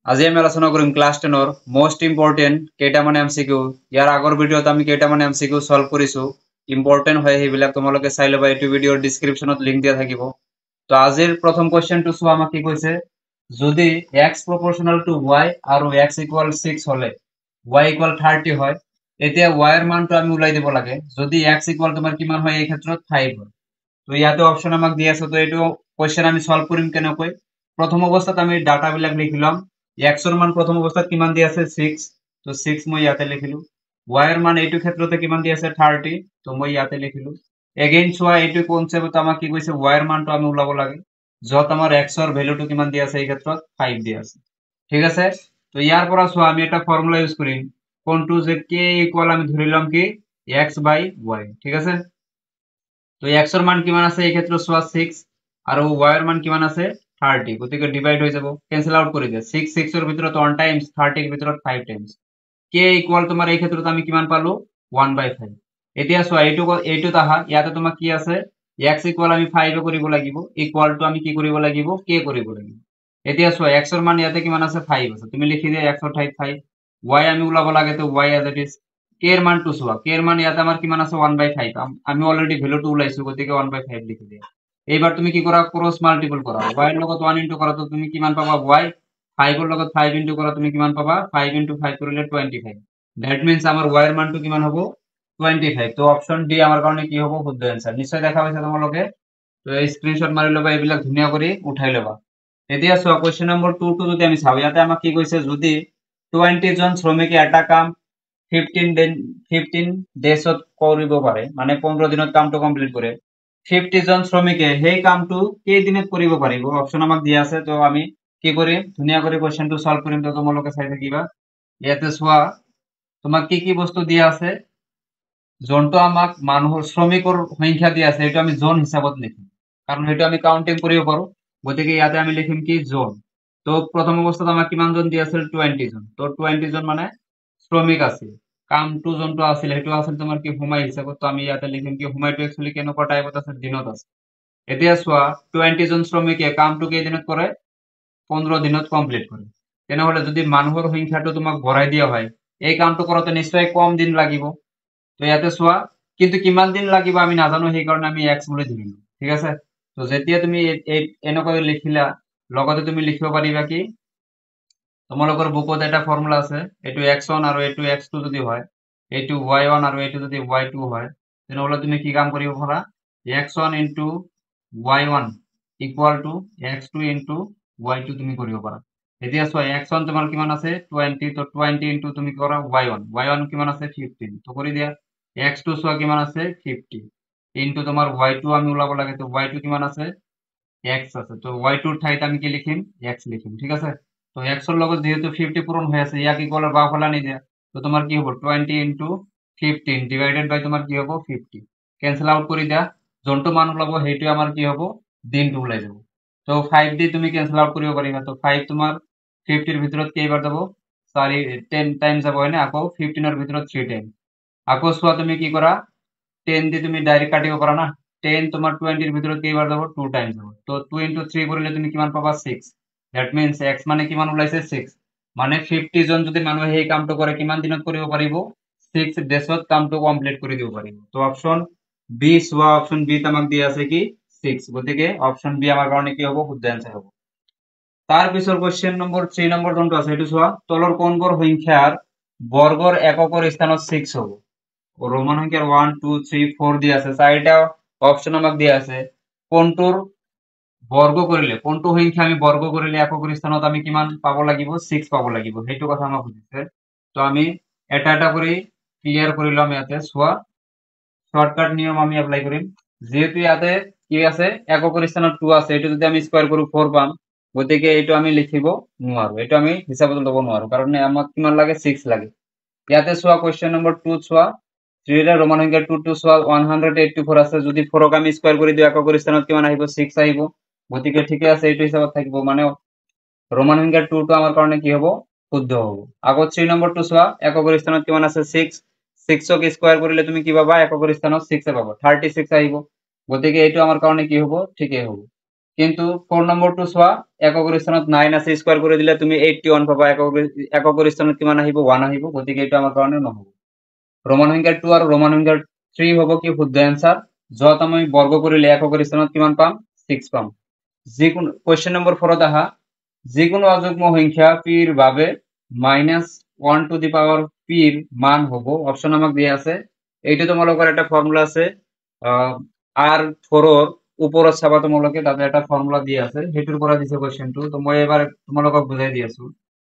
আজি আমি আলোচনা কৰিম ক্লাছ 10ৰ মোস্ট ইম্পৰ্টেন্ট কেইটামান এমসিকিউ। ইয়াৰ আগৰ ভিডিঅ'ত আমি কেইটামান এমসিকিউ সলভ কৰিছো। ইম্পৰ্টেন্ট হয় সেইবিলাক তোমালোকে চাই ল'বা, এইটো ভিডিঅ'ৰ ডেসক্ৰিপচনত লিংক দিয়া থাকিব। তো আজিৰ প্ৰথম কোৱেশ্চনটো চোৱা, আমাক কি কৈছে, যদি x proportional to y আৰু x equal 6 হলে y equal 30 হয়, এতিয়া y এর মানটো আমি উলাই দিব লাগে। যদি x equal তোমাৰ কিমান হয়, এই ক্ষেত্ৰত 5 হয়। তো ইয়াতে অপশন আমাক দি আছে, তো এইটো কোৱেশ্চন আমি সলভ কৰিম কেনেকৈ। প্রথম অবস্থাত আমি ডাটা বিলাক লিখিলাম। x এর মান প্রথম অবস্থাত কিমান দি আছে 6, তো 6 মই ইয়াতে লিখিলো। y এর মান এইটো ক্ষেত্রতে কিমান দি আছে 30, তো মই ইয়াতে লিখিলো। এগেইন চোৱা, এইটো কনসেপ্ট আমাক কি কৈছে, y এৰ মানটো আমি ওলাব লাগে, যত আমাৰ x এৰ ভ্যালুটো কিমান দি আছে, এই ক্ষেত্ৰত 5 দি আছে। ঠিক আছে, তো ইয়াৰ পৰা চোৱা আমি এটা ফৰ্মুলা ইউজ কৰিম, কোনটো যে k ইকুয়াল আমি ধৰিলাম কি x বাই y। ঠিক আছে, তো x এৰ মান কিমান আছে এই ক্ষেত্ৰত চোৱা 6 আৰু y এর মান কিমান আছে 30, গতিকে ডিভাইড হৈ যাব, ক্যান্সেল আউট কৰি দিয়া। 6 6 এৰ ভিতৰত 1 টাইমস, 30 এৰ ভিতৰত 5 টাইমস। k ইকুয়াল তোমাৰ এই ক্ষেত্ৰত আমি কিমান পালো 1/5। এতিয়া চোৱা, এইটো আহা, ইয়াতে তোমাৰ কি আছে, x ইকুয়াল আমি 5 কৰিব লাগিব, ইকুয়াল টু আমি কি কৰিব লাগিব k কৰিব লাগিব। এতিয়া চোৱা, x এর মান ইয়াতে কিমান আছে 5 আছে, তুমি লিখি দিয়া x এর ঠাইত 5, y আমি ওলাব লাগে, তো y as it is। k এর মানটো চোৱা, k এৰ মান ইয়াতে আমাৰ কিমান আছে 1/5, আমি অলৰেডি ভ্যালুটো ওলাইছো, গতিকে 1/5 লিখি দিয়া। এইবাৰ তুমি কি কৰা, ক্ৰস মাল্টিপল কৰা, y এৰ লগত 1 ইনটু কৰা, তো তুমি কিমান পাবা y, 5 এৰ লগত 5 ইনটু কৰা, তুমি কিমান পাবা 5 ইনটু 5 কৰিলে 25। দ্যাট মিন্স আমাৰ y এৰ মানটো কিমান হ'ব 25। তো অপশন ডি আমাৰ কাৰণে কি হ'ব শুদ্ধ এনসাৰ। নিশ্চয় দেখা পাইছা তোমালোকে, তো এই স্ক্ৰিনশট মাৰি ল'বা, এইবিলাক ধুনীয়া কৰি উঠাই ল'বা। এতিয়া চোৱা, কোৱেশ্চন নম্বৰ 2 টো যদি আমি চাওঁ, ইয়াতে আমাক কি কৈছে, যদি 20 জন শ্ৰমিকে এটা কাম 15 ডেজত কৰিব পাৰে, মানে 15 দিনত কামটো কমপ্লিট কৰে, 50 জন শ্ৰমিকে সেই কামটো কেইদিনত কৰিব পাৰিব, অপশন আমাক দিয়া আছে। তো আমি কি কৰিম, ধুনীয়া কৰি কোৱেশ্চনটো সলভ কৰিম, তো তোমালোকে চাই থাকিবা। ইয়াতে চোৱা, তোমাক কি কি বস্তু দিয়া আছে, যোনটো আমাক মানুহৰ শ্ৰমিকৰ সংখ্যা দিয়া আছে, এইটো আমি জন হিচাপত লিখিম, কাৰণ সেইটো আমি কাউন্টিং কৰিব পাৰো, গতিকে ইয়াতে আমি লিখিম কি জন। তো প্রথম অবস্থাত আমাক কিমান জন দিয়া আছিল 20 জন, তো 20 জন মানে শ্রমিক আছিল। কামটো যোনটো আছিল সেইটো আছিল তোমাৰ কি সময় হিচাপত, তো আমি ইয়াতে লিখিম কি সময়টো একচুয়ালি কেনেকুৱা টাইপত আছে, দিনত আছে। এতিয়া চোৱা, 20 জন শ্ৰমিকে কামটো কেইদিনত কৰে 15 দিনত কমপ্লিট কৰে। তেনেহলে যদি মানুহৰ সংখ্যাটো তোমাক বঢ়াই দিয়া হয়, এই কামটো কৰোতে নিশ্চয় কম দিন লাগিব। তো ইয়াতে চোৱা, কিন্তু কিমান দিন লাগিব আমি নাজানো, সেইকাৰণে আমি x বুলি ধৰিলো। ঠিক আছে, তো যেতিয়া তুমি এনেকৈ লিখিলা, লগতে তুমি লিখিব পাৰিবা কি, তোমালোকৰ বুকত এটা ফৰ্মুলা আছে, এইটো x1 আৰু এইটো x2 যদি হয়, এইটো y1 আৰু এইটো যদি y2 হয়, তেনেহলে তুমি কি কাম কৰিব পাৰা, x1 into y1 equal to x2 into y2 তুমি কৰিব পাৰা। এতিয়া চোৱা, x1 তোমাৰ কিমান আছে 20, তো 20 ইনটু তুমি কৰা y1 কিমান আছে 15, তো কৰি দিয়া। x2 চোৱা কিমান আছে 50 ইনটু তোমাৰ y2 আমি ওলাব লাগে, তো y2 কিমান আছে x আছে, তো y2 ৰ ঠাইত আমি কি লিখিম x লিখিম। ঠিক আছে, তো x এর লগত যেহেতু 50 পূরণ হয়ে আছে, ইয়াক ইকুয়ালের বাওফালে আনি দিয়া, তো তোমার কি হবে 20 ইনটু 15 ডিভাইডেড বাই তোমার কি হবে 50, ক্যান্সেল আউট করে দিয়া, যোনটো মান ওলাব সেইটো আমার কি হবো দিনটো ওলাই যাব। তো 5 দি তুমি ক্যান্সেল আউট কৰিব পাৰিবা, তো 5 তোমাৰ 50 ৰ ভিতৰত কেইবাৰ যাব 10 টাইম যাব, হয় না, আকৌ 15 ৰ ভিতৰত 3 টাইম। আকৌ চোৱা, তুমি কি কৰা 10 দি তুমি ডাইৰেক্ট কাটিব পাৰা না, 10 তোমাৰ 20 ৰ ভিতৰত কেইবাৰ যাব 2 টাইম যাব, তো 2 ইনটু 3 কৰিলে তুমি কিমান পাবা 6। দ্যাট মিন্স x মানে কিমান ওলাইছে 6, মানে 50 জন যদি মানুহে সেই কামটো কৰে কিমান দিনত কৰিব পাৰিব 6 ডেজত কামটো কমপ্লিট কৰি দিব পাৰিব। তো অপশন বি চোৱা, অপশন বি আমাক দিয়া আছে কি 6, গতিকে অপশন বি আমাৰ কাৰণে কি হ'ব শুদ্ধ এনসাৰ হ'ব। তাৰ পিছৰ কোৱেশ্চন নম্বৰ 3 নম্বৰ যোনটো আছে সেইটো চোৱা, তলৰ কোনবোৰ সংখ্যাৰ বৰ্গৰ এককৰ স্থানত 6 হ'ব, ৰোমান সংখ্যাৰ 1 2 3 4 দিয়ে আছে, চাৰিটা অপশন আমাক দিয়া আছে, কোনটোৰ বৰ্গ কৰিলে, কোনটো সংখ্যা আমি বৰ্গ কৰিলে এককৰ স্থানত আমি কিমান পাব লাগিব 6 পাব লাগিব, সেইটো কথা আমাক সুধিছে। তো আমি এটা এটা কৰি ক্লিয়াৰ কৰি লম। ইয়াতে চোৱা, শৰ্টকাট নিয়ম আমি এপ্লাই কৰিম, যেহেতু ইয়াতে কি আছে এককৰ স্থানত 2 আছে, এইটো যদি আমি স্কয়াৰ কৰো 4 পাম, গতিকে এইটো আমি লিখিব নোৱাৰো, এইটো আমি হিচাপত ল'ব নোৱাৰো, কাৰণ আমাক কিমান লাগে 6 লাগে। ইয়াতে চোৱা, কোৱেশ্চন নম্বৰ 2 চোৱা, 3 ৰ ৰোমান সংখ্যা 2 2 চোৱা 184 আছে, যদি 4 ক আমি স্কয়াৰ কৰি দিও এককৰ স্থানত কিমান আহিব 6 আহিব, গতিকে ঠিকে আছে, এইটো হিচাপত থাকিব, মানে ৰোমান সংখ্যা 2 টো আমাৰ কাৰণে কি হ'ব শুদ্ধ হ'ব। আকৌ 3 নম্বৰটো চোৱা, এককৰ স্থানত কিমান আছে 6, 6 ক স্কয়াৰ কৰিলে তুমি কি পাবা এককৰ স্থানত 6 পাবা 36 আহিব, গতিকে এইটো আমাৰ কাৰণে কি হ'ব ঠিকই হ'ব। কিন্তু 4 নম্বৰটো চোৱা এককৰ স্থানত 9 আছে স্কয়াৰ কৰি দিলে তুমি 81 পাবা এককৰ স্থানত কিমান আহিব 1 আহিব গতিকে এটা আমাৰ কাৰণে নহব ৰোমান সংখ্যা 2 আৰু ৰোমান সংখ্যা 3 হ'ব কি শুদ্ধ आंसर যত আমি বৰ্গ কৰিলে এককৰ স্থানত কিমান পাম 6 পাম যিকোনো কোশ্চেন নম্বৰ 4 আহা যিকোনো অযুগ্ম সংখ্যা p এর বাবে -1 টু দি পাওয়ার p এর মান হব অপশন আমাক দিয়া আছে এইটা তোমালোকৰ একটা ফৰ্মুলা আছে r4 এৰ উপৰত চাবা তোমালোকে তাতে একটা ফৰ্মুলা দিয়া আছে হেতুৰ পৰা দিছে কোশ্চেনটো তো মই এবাৰ তোমালোকক বুজাই দি আছো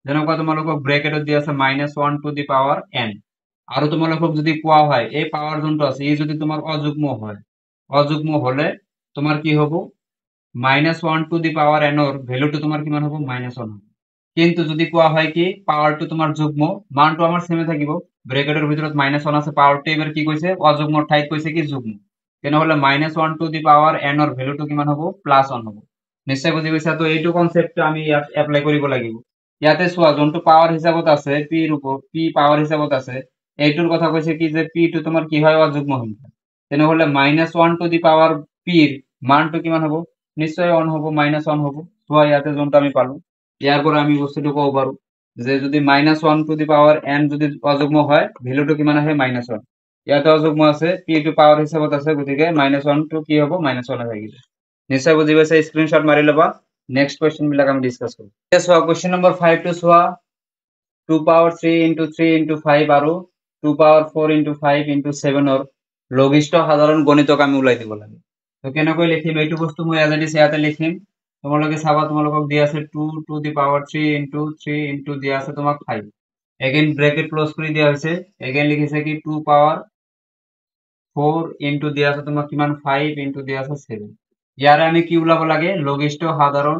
যেনেকুৱা তোমালোকক ব্ৰেকেটত দিয়া আছে -1 টু দি পাওয়াৰ n আৰু তোমালোকক যদি কোৱা হয় এই পাওয়াৰ যোনটো আছে এই যদি তোমাৰ অযুগ্ম হলে তোমাৰ কি হ'ব -1 টু দি পাওয়াৰ n এৰ ভ্যালুটো তোমাৰ কিমান হ'ব -1 হ'ব কিন্তু যদি কোৱা হয় কি পাওয়াৰটো তোমাৰ যুগ্ম মানটো আমাৰ সেমে থাকিব ব্ৰেকেটৰ ভিতৰত -1 আছে পাওয়াৰটো এবাৰ কি কৈছে অযুগ্ম ঠাইত কৈছে কি যুগ্ম তেনেহলে -1 টু দি পাওয়ার n এর ভ্যালুটো কিমান হ'ব +1 হ'ব নিশ্চয় বুজি পাইছা তো এইটো কনসেপ্ট আমি ইয়াত এপ্লাই কৰিব লাগিব ইয়াতে চোৱা যোনটো পাওয়াৰ হিচাপত আছে p এৰ উপৰ p পাওয়াৰ হিচাপত আছে এইটোৰ কথা কৈছে কি যে p টো তোমাৰ কি হয় অযুগ্ম সংখ্যা তেনেহলে -1 টু দি পাওয়ার p এর মানটো কিমান হ'ব নিশ্চয় 1 হ'ব -1 হ'ব চোৱা ইয়াতে যোনটো আমি পালো ইয়াৰ পৰা আমি বস্তুটো ক'ব পাৰো যে যদি -1 টু দি পাওয়ার n যদি অযুগ্ম হয় ভ্যালুটো কিমান আহে -1 ইয়াতে অযুগ্ম আছে p টো পাওয়ার হিচাপত আছে গতিকে -1 টো কি হ'ব -1 থাকিব নিশ্চয় বুজি পাইছা স্ক্রিনশট মাৰি লবা নেক্সট কোশ্চেন বিলাক আমি ডিসকাস কৰিম চোৱা কোশ্চেন নম্বৰ 5 টো চোৱা 2 power 3 into 3 into 5 আৰু 2 power 4 into 5 into 7 ৰ লঘিষ্ঠ সাধাৰণ গণিতক আমি উলাই দিব লাগে তো কেনেকৈ লিখিম এইটো বস্তু মই অলৰেডি ইয়াতে লিখিম তোমালোকে চাবা তোমালোকক দিয়া আছে 2 to the power 3 into 3 into দিয়া আছে তোমাক 5 এগেইন ব্র্যাকেট ক্লোজ কৰি দিয়া হৈছে এগেইন লিখিছে কি 2 power 4 into দিয়া আছে তোমাক কিমান 5 into দিয়া আছে 7 ইয়াৰে আমি কি উলাব লাগে লঘিষ্ঠ সাধাৰণ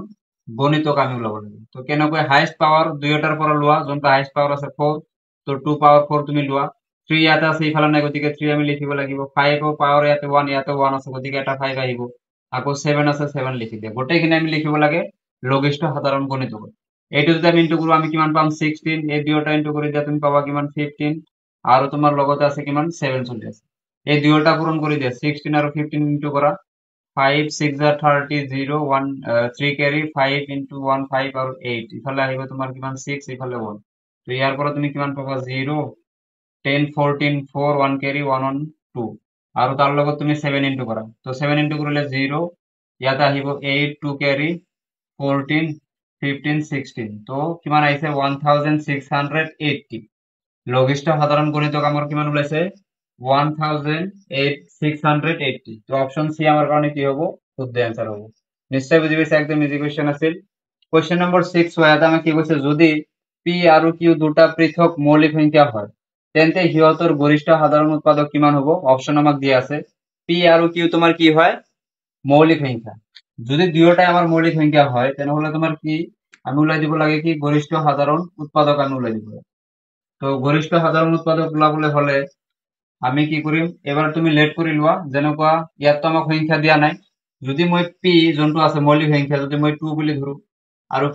গণিতক আমি উলাব লাগে তো কেনেকৈ হাইয়েস্ট পাওয়াৰ দুইটাৰ পৰা লোৱা যোনটা হাইয়েস্ট পাওয়াৰ আছে 4 তো 2 power 4 তুমি লোৱা 3 ইয়াতে আছে ইফালে নাই গতিকে 3 আমি লিখিব লাগিব 5 পাওয়ার ইয়াতে 1 আছে গতিকে এটা 5 আহিব আকৌ 7 আছে 7 লিখি দিয়া গোটেইখিনি আমি লিখিব লাগে লঘিষ্ঠ সাধারণ গণিতক এইটো যদি আমি ইনটু কৰো আমি কিমান পাম 16 এই দুইটা ইনটু কৰি দিয়া তুমি পাবা কিমান 15 আৰু তোমাৰ লগতে আছে কিমান 7 চলি আছে এই দুইটা পূৰণ কৰি দিয়া 16 আৰু 15 ইনটু কৰা 5 6 are 30 0 1 3 carry 5 into 1 5 আৰু 8 ইফালে আহিব তোমাৰ কিমান 6 ইফালে 1 তো ইয়াৰ পৰা তুমি কিমান পাবা 0 10 14 4 1 carry 1 1 2 আৰু তাৰ লগত তুমি 7 ইনটু কৰা তো 7 ইনটু কৰিলে 0 ইয়াতে আহিব 8 2 carry 14 15 16 তো কিমান আহিছে 1680 লঘিষ্ঠ সাধারণ গণিতক আমাৰ কিমান ওলাইছে 1680 তো অপশন সি আমার কারণে কি হবো শুদ্ধ आंसर হবো নিশ্চয় বুঝি পাইছা একদম ইজি কোশ্চেন আছিল কোশ্চেন নম্বৰ 6 হয় এটা আমি কি কৈছে যদি p আৰু q দুটা পৃথক মৌলিক সংখ্যা হয় তেন্তে সিহঁতৰ গৰিষ্ঠ সাধাৰণ উৎপাদক কিমান হ'ব অপশন আমাক দিয়া আছে p আৰু q তোমাৰ কি হয় মৌলিক সংখ্যা যদি দুয়োটাই আমাৰ মৌলিক সংখ্যা হয় তেনেহলে তোমাৰ কি আমি উলাই দিব লাগে কি গরিষ্ঠ সাধারণ উৎপাদক আমি উলাই দিব তো গরিষ্ঠ সাধারণ উৎপাদক উলাবলৈ হলে আমি কি কৰিম এবাৰ তুমি লেট কৰি লোৱা যেনেকুৱা ইয়াত তো আমাক সংখ্যা দিয়া নাই যদি মই p যোনটো আছে মৌলিক সংখ্যা যদি মই 2 বুলি ধৰো আৰু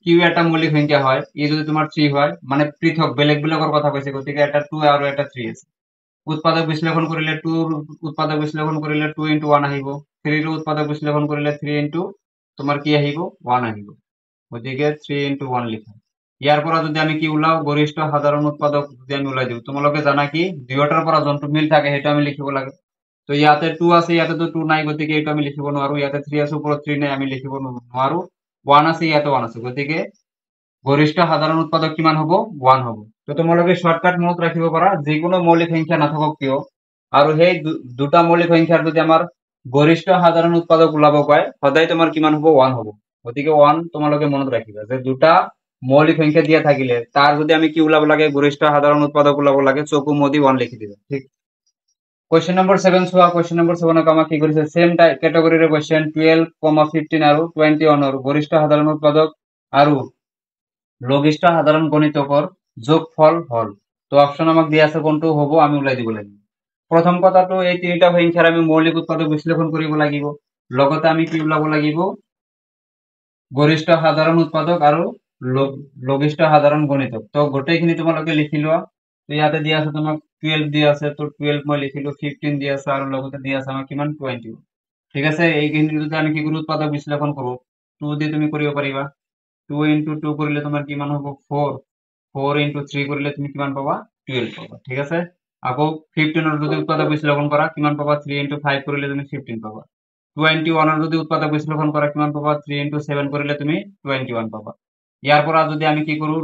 q এটা মৌলিক সংখ্যা হয় ই যদি তোমাৰ 3 হয় মানে পৃথক বেলেগ বেলেগৰ কথা কৈছে গতিকে এটা 2 আৰু এটা 3 আছে উৎপাদক বিশ্লেষণ কৰিলে 2 উৎপাদক বিশ্লেষণ কৰিলে 2 into 1 আহিব 3 ৰ উৎপাদক বিশ্লেষণ কৰিলে 3 into তোমাৰ কি আহিব 1 আহিব গতিকে 3 into 1 লিখা ইয়াৰ পৰা যদি আমি কি উলাও গৰিষ্ঠ সাধাৰণ উৎপাদক যদি আমি উলাই দিও তোমালোকে জানা কি দুইটাৰ পৰা যোনটো মিল থাকে সেইটো আমি লিখিব লাগে তো ইয়াতে 2 আছে ইয়াতে তো 2 নাই গতিকে এটা আমি লিখিব নোৱাৰো ইয়াতে 3 আছে ওপৰত 3 নাই আমি লিখিব নোৱাৰো 1 আছে ইয়াতে 1 আছে গতিকে গরিষ্ঠ সাধারণ উৎপাদক কিমান হ'ব 1 হ'ব তো তোমালোকে শর্টকাট মনত ৰাখিব পাৰা যিকোনো মৌলিক সংখ্যা নাথাকক কিয় আৰু সেই দুটা মৌলিক সংখ্যাৰ যদি আমাৰ গৰিষ্ঠ সাধাৰণ উৎপাদক উলাব কয় সদায় তোমাৰ কিমান হ'ব 1 হ'ব গতিকে 1 তোমালোকে মনত ৰাখিবা যে দুটা মৌলিক সংখ্যা দিয়া থাকিলে তার যদি আমি কি উলাব লাগে গরিষ্ঠ সাধারণ উৎপাদক উলাব লাগে চকু মদি 1 লিখি দিবা ঠিক কোশ্চেন নম্বৰ 7 চোৱা কোশ্চেন নম্বৰ 7 আমাক কি কৰিছে সেম ক্যাটাগৰিৰ কোশ্চেন 12, 15 আৰু 21 ৰ গৰিষ্ঠ সাধাৰণ উৎপাদক আৰু লঘিষ্ঠ সাধাৰণ গণিতকৰ যোগফল হল তো অপশন আমাক দিয়া আছে কোনটো হ'ব আমি উলাই দিব লাগিব প্ৰথম কথাটো এই তিনিটা সংখ্যাৰ আমি মৌলিক উৎপাদক বিশ্লেষণ কৰিব লাগিব লগতে আমি কি উলাব লাগিব গৰিষ্ঠ সাধাৰণ উৎপাদক আৰু লঘিষ্ঠ সাধাৰণ গণিতক তো গোটেইখিনি তোমালোকে লিখি লোৱা তো ইয়াতে দিয়া আছে তোমাক 12 দিয়া আছে তো 12 মই লিখিলো 15 দিয়া আছে আৰু লগতে দিয়া আছে আমাক কিমান 20 ঠিক আছে, এইখিনি যদি আমি কি কৰো উৎপাদক বিশ্লেষণ কৰো, 2 দিয়ে তুমি কৰিব পাৰিবা। 2 into 2 কৰিলে তোমাৰ কিমান হ'ব 4, 4 into 3 কৰিলে তুমি কিমান পাবা 12 পাবা। ঠিক আছে, আকৌ 15 যদি উৎপাদক বিশ্লেষণ কৰা কিমান পাবা 3 into 5 কৰিলে তুমি 15 পাবা। 21 যদি উৎপাদক বিশ্লেষণ কৰা কিমান পাবা 3 into 7 কৰিলে তুমি 21 পাবা। ইয়াৰ পৰা যদি আমি কি কৰো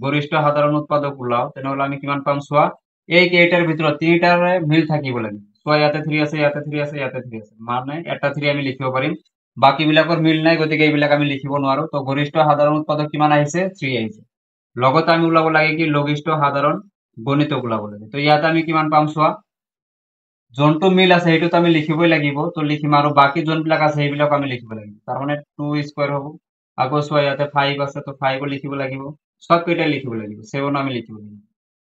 গৰিষ্ঠ সাধাৰণ উৎপাদক ওলাও তেনেহলে আমি কিমান পাম চোৱা, এই কেইটাৰ ভিতৰত তিনিটাৰে মিল থাকিব লাগিব। চোৱা ইয়াতে 3 আছে, ইয়াতে 3 আছে, ইয়াতে 3 আছে, মানে এটা 3 আমি লিখিব পাৰিম, বাকী বিলাকৰ মিল নাই, গতিকে এইবিলাক আমি লিখিব নোৱাৰো। তো গৰিষ্ঠ সাধাৰণ উৎপাদক কিমান আহিছে 3 আহিছে। লগতে আমি ওলাব লাগে কি লঘিষ্ঠ সাধাৰণ গণিতক ওলাব লাগে। তো ইয়াতে আমি কিমান পাম চোৱা, যোনটো মিল আছে সেইটোতো আমি লিখিবই লাগিব, তো লিখিম, আৰু বাকী যোনবিলাক আছে সেইবিলাক আমি লিখিব লাগিব। তাৰ মানে 2 স্কোয়াৰ হ'ব। আকৌ চোৱা ইয়াতে 5 আছে, তো 5 লিখিব লাগিব, সব কেইটাই লিখিব লাগিব, 7 আমি লিখিব লাগিব।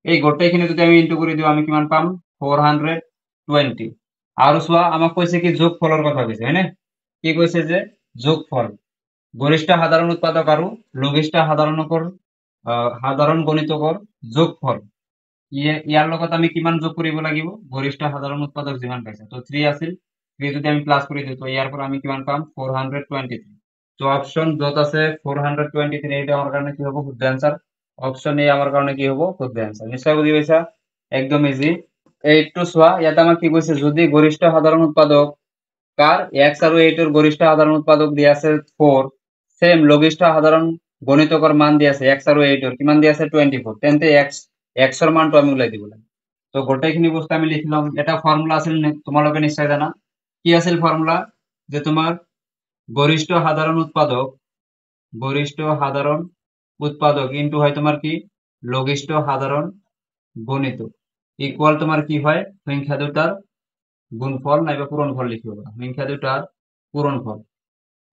এই গোটেইখিনি যদি আমি ইনটু কৰি দিওঁ আমি কিমান পাম 420। আৰু চোৱা আমাক কৈছে কি যোগফলৰ কথা কৈছে, হয়নে? কি কৈছে যে যোগফল গৰিষ্ঠ সাধাৰণ উৎপাদক আৰু লঘিষ্ঠ সাধাৰণ গণিতকৰ যোগফল, ইয়াৰ লগত আমি কিমান যোগ কৰিব লাগিব, গৰিষ্ঠ সাধাৰণ উৎপাদক যিমান পাইছে, তো 3 আছিল, 3 যদি আমি প্লাস কৰি দিওঁ তো ইয়াৰ পৰা আমি কিমান পাম 423। তো অপশন যত আছে 423, এইটা আমার কারণে কি হবে শুদ্ধ অ্যান্সার। অপশন এ আমার কারণে কি হবো শুদ্ধ অ্যান্সার। নিশ্চয় বুঝি পাইছা, একদম ইজি। এইটো চোৱা ইয়াতে আমাক কি কৈছে, যদি গৰিষ্ঠ সাধাৰণ উৎপাদক কাৰ x আৰু 8 এৰ গৰিষ্ঠ সাধাৰণ উৎপাদক দিয়ে আছে 4, সেম লঘিষ্ঠ সাধাৰণ গণিতকৰ মান দিয়ে আছে x আৰু 8 এর কিমান দিয়ে আছে 24, তেন্তে x এর মানটো আমি উলাই দিব লাগে। তো গোটেইখিনি বস্তু আমি লিখলাম। এটা ফর্মুলা আছিল তোমালোকে নিশ্চয় জানা, কি আছিল ফর্মুলা, যে তোমার গরিষ্ঠ সাধারণ উৎপাদক ইনটু হয় তোমার কি লঘিষ্ঠ সাধারণ গণিতক ইকুয়াল তোমার কি হয় সংখ্যা দুটার গুণফল নাইবা পূরণফল লিখিব পারা, সংখ্যা দুটার পূরণফল।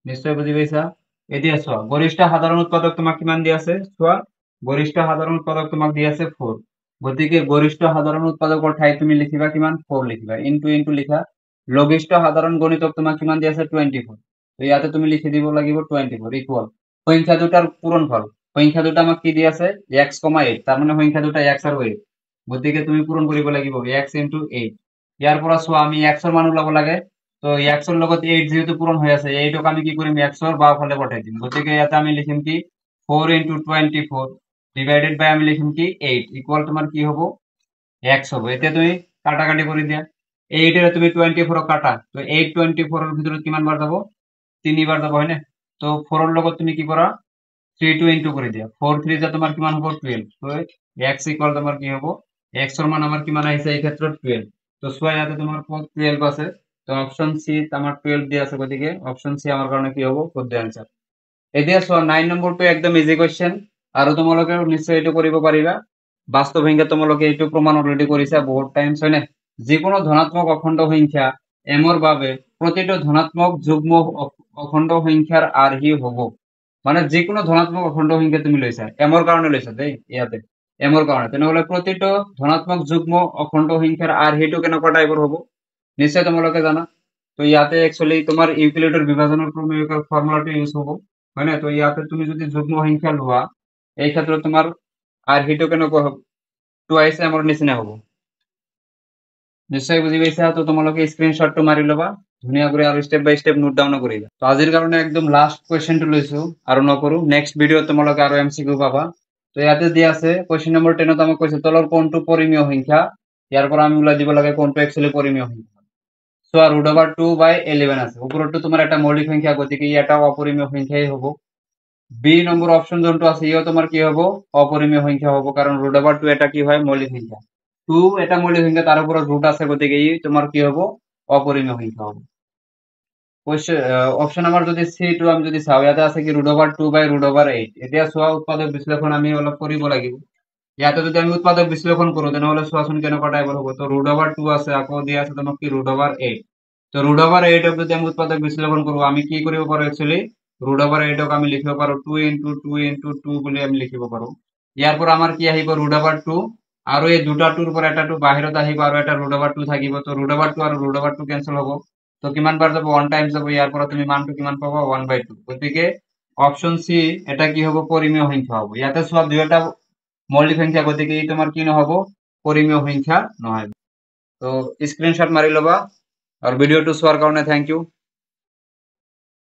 নিশ্চয় বুঝি পাইছা। এতিয়া চোৱা গৰিষ্ঠ সাধাৰণ উৎপাদক তোমাক কিমান দি আছে, চোৱা গৰিষ্ঠ সাধাৰণ উৎপাদক তোমাক দি আছে 4, গতিকে গৰিষ্ঠ সাধাৰণ উৎপাদকৰ ঠাইত তুমি লিখিবা কিমান 4 লিখিবা, ইনটু ইনটু লিখা। লঘিষ্ঠ সাধারণ গণিতক তোমাক কিমান দি আছে 24, তো ইয়াতে তুমি লিখি দিব লাগিব 24 ইকুয়াল সংখ্যা দুটার পূরণফল। সংখ্যা দুটা আমাক কি দি আছে x, 8, তার মানে সংখ্যা দুটা x আৰু 8, গতিকে তুমি পূৰণ কৰিব লাগিব x into 8। ইয়াৰ পৰা চোৱা আমি x এৰ মান ওলাব লাগে, তো x এৰ লগত 8 যেহেতু পূৰণ হয়ে আছে, 8ক আমি কি কৰিম x এর বাওঁফালে পঠাই দিম, গতিকে ইয়াতে আমি লিখিম কি 4 into 24 ডিভাইডেড বাই আমি লিখিম কি 8 ইকুয়াল তোমার কি হবো x হবে। এতিয়া তুমি কাটাকাটি কৰি দিয়া, 8 এৰ তুমি 24 কাটা, তো 8 24 এৰ ভিতৰত কিমান বার যাব 3 বার যাব, হয় না? তো 4 এর লগত তুমি কি করা 3 2 ইনটু করে দিয়া, 4 3 যা তোমার কিমান হবো 12, তো x ইকুয়াল তোমার কি হবো x এর মান আমার কিমান আহিছে এই ক্ষেত্ৰত 12। তো চোৱা ইয়াতে তোমাৰ 12 আছে, তো অপশন সি আমার 12 দিয়া আছে, গতিকে অপশন সি আমার কারণে কি হবো শুদ্ধ অ্যান্সার। এতিয়া চোৱা 9 নম্বৰটো একদম ইজি কোৱেশ্চন, আৰু তোমালোকে নিশ্চয় এইটো কৰিব পাৰিবা। বাস্তৱ সংখ্যা তোমালোকে এইটো প্ৰমাণ অলৰেডি কৰিছা বহুত টাইমছ, হয় না? যিকোনো ধনাত্মক অখণ্ড সংখ্যা এমৰ বাবে প্ৰতিটো ধনাত্মক যুগ্ম অখণ্ড সংখ্যাৰ আৰ্হি হ'ব। মানে যিকোনো ধনাত্মক অখণ্ড সংখ্যা তুমি লৈছা, এমৰ কাৰণে লৈছা দেই, ইয়াতে এমৰ কাৰণে, তেনেহলে প্ৰতিটো ধনাত্মক যুগ্ম অখণ্ড সংখ্যাৰ আৰ্হিটো কেনেকুৱা টাইপৰ হ'ব নিশ্চয় তোমালোকে জানা। তো ইয়াতে একচুয়ালি তোমাৰ ইউক্লিডৰ বিভাজনৰ প্ৰমেয়ৰ ফৰ্মুলাটো ইউজ হ'ব, হয় না? তো ইয়াতে তুমি যদি যুগ্ম সংখ্যা লোৱা এই ক্ষেত্ৰত তোমাৰ আৰ্হিটো কেনেকুৱা হ'ব, টুৱাইছ এমৰ নিচিনা হ'ব। নিশ্চয় বুঝি পাইছা। তো তোমালোকে স্ক্ৰিনশটটো মাৰি ল'বা ধুনীয়া কৰি, আৰু স্টেপ বাই স্টেপ নোট ডাউন কৰিবা। তো আজিৰ কাৰণে একদম লাষ্ট কুৱেশ্যনটো লৈছো আৰু নকৰো, নেক্সট ভিডিঅ'ত তোমালোকে আৰু এমসিকিউ পাবা। তো ইয়াতে দিয়া আছে কুৱেশ্যন নম্বৰ 10ত আমাক কৈছে তলৰ কোনটো পৰিমেয় সংখ্যা, ইয়াৰ পৰা আমি ওলাই দিব লাগে কোনটো একচুয়ালি পৰিমেয় সংখ্যা। চোৱা √2/11 আছে, ওপৰতো তোমাৰ এটা মৌলিক সংখ্যা, গতিকে ই এটা অপৰিমেয় সংখ্যাই হ'ব। বি নম্বৰ অপশন যোনটো আছে ইও তোমাৰ কি হ'ব অপরিমেয় সংখ্যা হ'ব, কারণ √2 এটা কি হয় মৌলিক সংখ্যা, 2 এটা মৌলিক সংখ্যা, তার উপর রুট আছে, গতিকে ই তোমার কি হ'ব অপরিমেয় সংখ্যা হ'ব। অপশন নাম্বার যদি সি2 আমি যদি চাও, ইয়াতে আছে কি √2/8। এতিয়া চোৱা উৎপাদক বিশ্লেষণ আমি অলপ কৰিব লাগিব। ইয়াতে যদি আমি উৎপাদক বিশ্লেষণ কৰো তেনেহলে চোৱাচোন কেনেকুৱা টাইপৰ হ'ব। তো √2 আছে, আকৌ দিয়া আছে তোমাক কি √8। তো √8ক যদি আমি উৎপাদক বিশ্লেষণ কৰো আমি কি কৰিব পাৰো, একচুয়ালি √8ক আমি লিখিব পাৰো 2 into 2 into 2 বুলি আমি লিখিব পাৰো। ইয়াৰ পৰা আমাৰ কি আহিব √2, আৰু এই দুটা 2ৰ পৰা এটা 2 বাহিৰত আহিব, আৰু এটা √2 থাকিব। তো √2 আৰু √2 কেনসেল হ'ব, তো কিমান বাৰ যাব 1 টাইমছ যাব, ইয়াৰ পৰা তুমি মানটো কিমান পাবা 1/2। গতিকে অপশন সি এটা কি হ'ব পৰিমেয় সংখ্যা হ'ব। ইয়াতে চোৱা দুইটা মৌলিক সংখ্যা, গতিকে ই তোমাৰ কি নহ'ব পৰিমেয় সংখ্যা নহয়। তো স্ক্ৰিনশট মাৰি ল'বা, আৰু ভিডিঅ'টো চোৱাৰ কাৰণে থেংক ইউ।